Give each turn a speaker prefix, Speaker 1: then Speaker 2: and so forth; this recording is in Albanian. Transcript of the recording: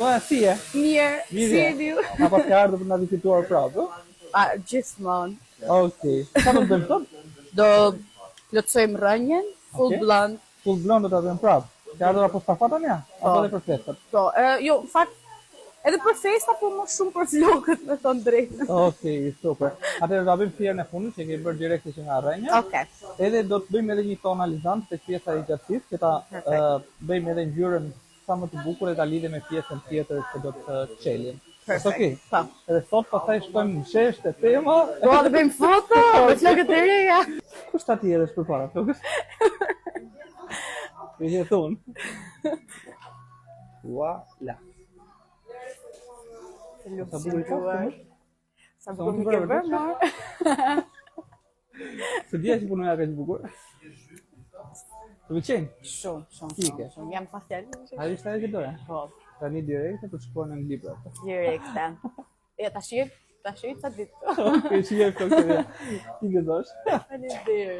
Speaker 1: Si e?
Speaker 2: Mirë, si e ju?
Speaker 1: Apo ke ardhur për na vizituar prapë?
Speaker 2: Gjithmonë.
Speaker 1: Okej. Sa do të bëjmë sot?
Speaker 2: Do plotësojmë rënjen, full
Speaker 1: Okej.
Speaker 2: blond.
Speaker 1: Full blond do ta bëjmë prapë. Ke ardhur apo stafata mja? Apo edhe për festën?
Speaker 2: Po, jo, në fakt, edhe për festa, po më shumë për vlogët, me thonë drejtën.
Speaker 1: Okej, super. Atëherë do bëjmë fjerën e fundit që kemi bërë direkt që nga rrenja.
Speaker 2: Okej.
Speaker 1: Edhe do të bëjmë edhe një tonalizant tek pjesa e gjatësisë, që ta bëjmë edhe ngjyrën sa më të bukur e ta lidhim me pjesën tjetër që do të çelim.
Speaker 2: Perfekt.
Speaker 1: Okej.
Speaker 2: Po.
Speaker 1: Edhe sot pastaj shkojmë në shesh te tema.
Speaker 2: Do të bëjmë foto, me flokët e reja.
Speaker 1: Kush ta tjerësh përpara flokës? Vjen thon. Voilà. Sa bukur ka shumë.
Speaker 2: Sa bukur më ke bërë, ma.
Speaker 1: Se dia që punoja kaq bukur. Të pëlqen?
Speaker 2: Shumë. Jam pa fjalë.
Speaker 1: Ai ishte ajo që doja.
Speaker 2: Po,
Speaker 1: Tani direkte për të shkuar në Angli.
Speaker 2: direkte. Ja, ta shih sa ditë.
Speaker 1: Okej, shijoj flokën. Ti gëzosh.
Speaker 2: Faleminderit.